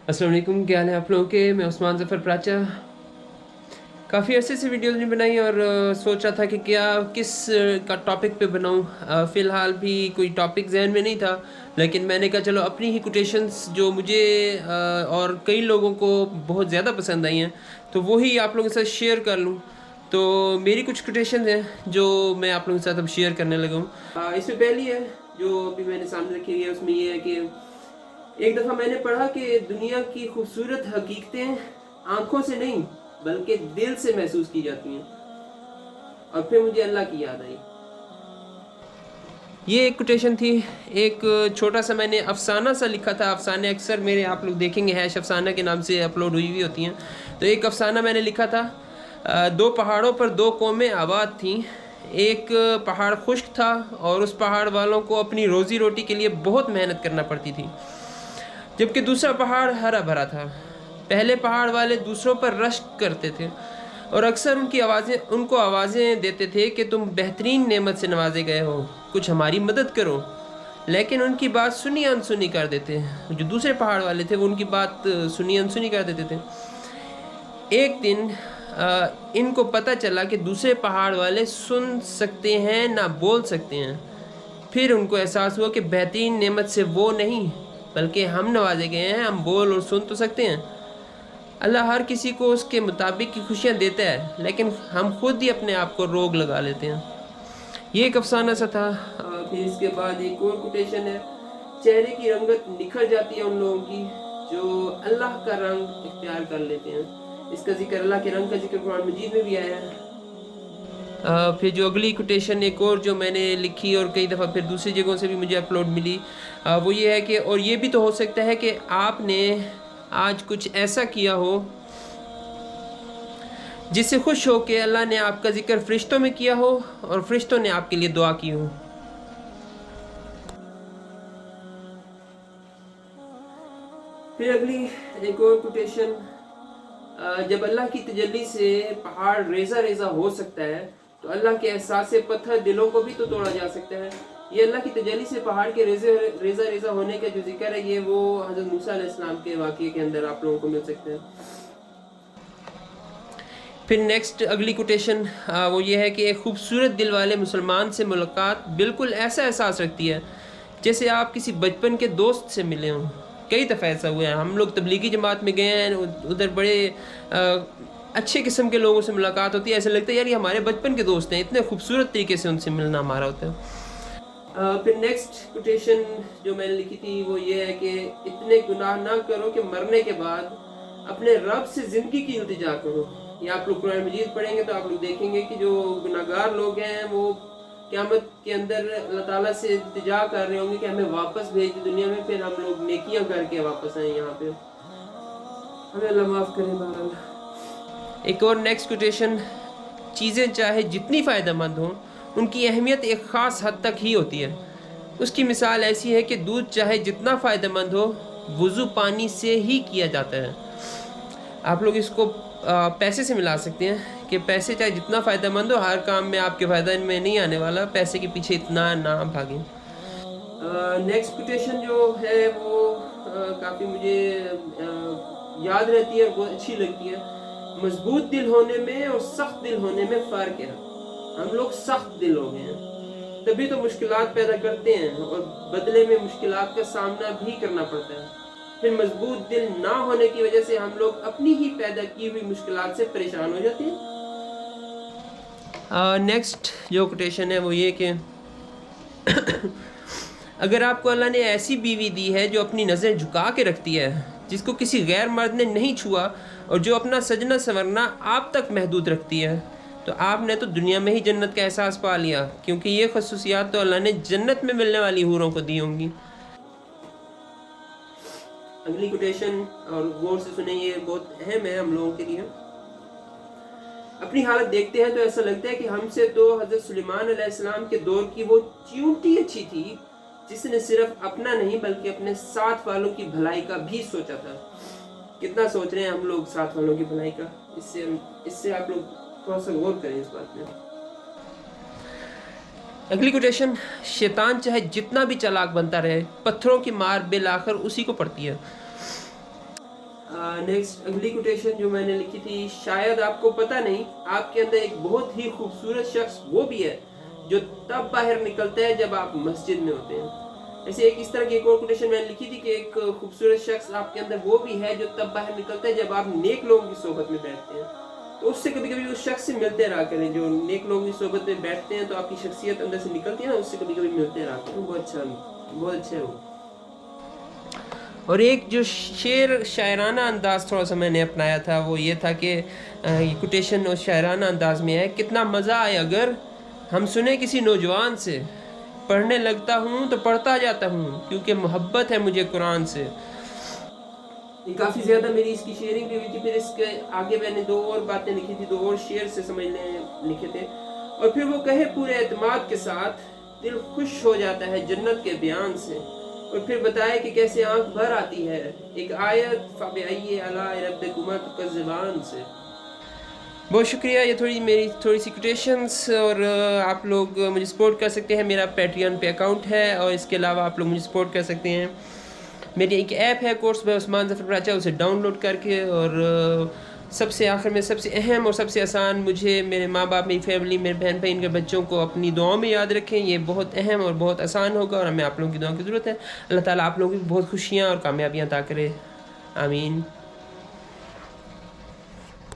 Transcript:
अस्सलाम वालेकुम, क्या हाल है आप लोगों के। मैं उस्मान ज़फ़र प्राचा। काफ़ी अरसे से वीडियोज़ नहीं बनाई और सोच रहा था कि क्या किस का टॉपिक पे बनाऊँ। फ़िलहाल भी कोई टॉपिक ज़हन में नहीं था, लेकिन मैंने कहा चलो अपनी ही कोटेशंस जो मुझे और कई लोगों को बहुत ज़्यादा पसंद आई हैं, तो वही आप लोगों के साथ शेयर कर लूँ। तो मेरी कुछ कोटेशंस हैं जो मैं आप लोगों के साथ अब शेयर करने लगा हूँ। इसमें पहली है जो अभी मैंने सामने रखी है, उसमें ये है कि एक दफ़ा मैंने पढ़ा कि दुनिया की खूबसूरत हकीकतें आंखों से नहीं बल्कि दिल से महसूस की जाती हैं। और फिर मुझे अल्लाह की याद आई। ये एक कोटेशन थी। एक छोटा सा मैंने अफसाना सा लिखा था। अफसाने अक्सर मेरे आप लोग देखेंगे हैश अफसाना के नाम से अपलोड हुई हुई होती हैं। तो एक अफसाना मैंने लिखा था। दो पहाड़ों पर दो कौमें आबाद थीं। एक पहाड़ खुश्क था और उस पहाड़ वालों को अपनी रोज़ी रोटी के लिए बहुत मेहनत करना पड़ती थी, जबकि दूसरा पहाड़ हरा भरा था। पहले पहाड़ वाले दूसरों पर रश्क करते थे और अक्सर उनको आवाज़ें देते थे कि तुम बेहतरीन नेमत से नवाजे गए हो, कुछ हमारी मदद करो। लेकिन उनकी बात सुनी अनसुनी कर देते। जो दूसरे पहाड़ वाले थे वो उनकी बात सुनी अनसुनी कर देते थे। एक दिन इनको पता चला कि दूसरे पहाड़ वाले सुन सकते हैं ना बोल सकते हैं। फिर उनको एहसास हुआ कि बेहतरीन नेमत से वो नहीं बल्कि हम नवाजे गए हैं। हम बोल और सुन तो सकते हैं। अल्लाह हर किसी को उसके मुताबिक की खुशियाँ देता है, लेकिन हम खुद ही अपने आप को रोग लगा लेते हैं। ये एक अफसाना सा था। फिर इसके बाद एक और कोटेशन है। चेहरे की रंगत निखर जाती है उन लोगों की जो अल्लाह का रंग इख्तियार कर लेते हैं। इसका जिक्र, अल्लाह के रंग का जिक्र कुरान मजीद में भी आया है। फिर जो अगली कोटेशन एक और जो मैंने लिखी और कई दफ़ा फिर दूसरी जगहों से भी मुझे अपलोड मिली, वो ये है कि और ये भी तो हो सकता है कि आपने आज कुछ ऐसा किया हो जिससे खुश हो कि अल्लाह ने आपका जिक्र फरिश्तों में किया हो और फरिश्तों ने आपके लिए दुआ की हो। फिर अगली एक और कोटेशन। जब अल्लाह की तजल्ली से पहाड़ रेजा रेजा हो सकता है तो अल्लाह के एहसास से पत्थर दिलों को भी तो तोड़ा जा सकता है। ये अल्लाह की तजल्ली से पहाड़ के रेजा रेजा होने का जो जिक्र है, ये वो हज़रत मूसा अलैहिस्सलाम के वाक़ये के अंदर आप लोगों को मिल सकता है। फिर नेक्स्ट अगली कोटेशन वो ये है कि एक खूबसूरत दिल वाले मुसलमान से मुलाकात बिल्कुल ऐसा एहसास रखती है जैसे आप किसी बचपन के दोस्त से मिले हों। कई दफ़ा ऐसा हुआ है। हम लोग तबलीगी जमात में गए हैं, उधर बड़े अच्छे किस्म के लोगों से मुलाकात होती है। ऐसा लगता है यार ये हमारे बचपन के दोस्त हैं। इतने खूबसूरत तरीके से उनसे मिलना हमारा होता है। फिर नेक्स्ट कोटेशन जो मैंने लिखी थी वो ये है कि इतने गुनाह ना करो कि मरने के बाद अपने रब से ज़िंदगी की इल्तिजा करो। ये आप लोग कुरान मजीद पढ़ेंगे तो आप लोग देखेंगे कि जो गुनाहगार लोग हैं वो क़यामत के अंदर अल्लाह ताला से इल्तिजा कर रहे होंगे कि हमें वापस भेज दे दुनिया में, फिर हम लोग नेकियां करके वापस आए यहाँ पे। हमें अल्लाह माफ़ करें। बहरहाल एक और नेक्स्ट कोटेशन। चीज़ें चाहे जितनी फ़ायदेमंद हों, उनकी अहमियत एक ख़ास हद तक ही होती है। उसकी मिसाल ऐसी है कि दूध चाहे जितना फ़ायदेमंद हो, वज़ू पानी से ही किया जाता है। आप लोग इसको पैसे से मिला सकते हैं कि पैसे चाहे जितना फ़ायदेमंद हो, हर काम में आपके फ़ायदा में नहीं आने वाला। पैसे के पीछे इतना ना भागें। नेक्स्ट कोटेशन जो है वो काफ़ी मुझे याद रहती है और बहुत अच्छी लगती है। मजबूत दिल होने में और सख्त दिल होने में फ़र्क है। हम लोग सख्त दिल हो गए हैं, तभी तो मुश्किलात पैदा करते हैं और बदले में मुश्किलात का सामना भी करना पड़ता है। फिर मजबूत दिल ना होने की वजह से हम लोग अपनी ही पैदा की हुई मुश्किलात से परेशान हो जाते हैं। नेक्स्ट जो कोटेशन है वो ये कि अगर आपको अल्लाह ने ऐसी बीवी दी है जो अपनी नज़रें झुका के रखती है, जिसको किसी गैर मर्द ने नहीं छुआ और जो अपना सजना संवरना आप तक महदूद रखती है, तो आपने तो दुनिया में ही जन्नत का एहसास पा लिया, क्योंकि ये खसूसियात तो अल्लाह ने जन्नत में मिलने वाली हूरों को दी होंगी। अगली कोटेशन और गौर से सुने, ये बहुत अहम है हम लोगों के लिए। अपनी हालत देखते हैं तो ऐसा लगता है कि हमसे तो हज़रत सुलेमान अलैहिस्सलाम के दौर की वो चींटी अच्छी थी जिसने सिर्फ अपना नहीं बल्कि अपने साथ वालों की भलाई का भी सोचा था। कितना सोच रहे हैं हम लोग साथ वालों की भलाई का? इससे आप लोग थोड़ा सा गौर करें इस बात में। अगली कोटेशन। शैतान चाहे जितना भी चालाक बनता रहे, पत्थरों की मार बिल आखिर उसी को पड़ती है। नेक्स्ट अगली कोटेशन जो मैंने लिखी थी, शायद आपको पता नहीं, आपके अंदर एक बहुत ही खूबसूरत शख्स वो भी है जो तब बाहर निकलता है जब आप मस्जिद में होते हैं। ऐसे एक इस तरह की एक और कोटेशन मैंने लिखी थी कि एक खूबसूरत शख्स आपके अंदर वो भी है जो तब बाहर निकलता है जब आप नेक लोगों की सोबत में बैठते हैं। तो उससे कभी कभी उस शख्स से मिलते रहा करें। जो नेक लोगों की सोबत में बैठते हैं तो आपकी शख्सियत अंदर से निकलती है ना, उससे कभी कभी मिलते रहा करें। बहुत अच्छा है वो। और एक जो शेर शायराना अंदाज़ थोड़ा सा मैंने अपनाया था वो ये था कि ये कोटेशन और शायराना अंदाज में है, कितना मज़ा आए अगर हम सुने किसी नौजवान से, पढ़ने लगता हूँ तो पढ़ता जाता हूँ क्योंकि मोहब्बत है मुझे कुरान से। ये काफ़ी ज़्यादा मेरी इसकी शेयरिंग भी हुई थी। फिर इसके आगे मैंने 2 और बातें लिखी थी, 2 और शेर से समझ लें लिखे थे। और फिर वो कहे पूरे एतमाद के साथ, दिल खुश हो जाता है जन्नत के बयान से। और फिर बताए कि कैसे आंख भर आती है एक आयत फ़बिअय्यि आलाइ रब्बिकुमा तुकज़्ज़िबान से। बहुत शुक्रिया। ये मेरी थोड़ी सी कोटेशंस। और आप लोग मुझे सपोर्ट कर सकते हैं, मेरा पैट्रियन पे अकाउंट है। और इसके अलावा आप लोग मुझे सपोर्ट कर सकते हैं, मेरी एक ऐप है कोर्स बाय उस्मान ज़फ़र बराचा, उसे डाउनलोड करके। और सबसे आखिर में सबसे अहम और सबसे आसान, मुझे मेरे माँ बाप, मेरी फैमिली, मेरे बहन भाई, इनके बच्चों को अपनी दुआओं में याद रखें। ये बहुत अहम और बहुत आसान होगा और हमें आप लोगों की दुआ की ज़रूरत है। अल्लाह ताला आप लोगों की बहुत खुशियाँ और कामयाबियाँ अता करे। आमीन।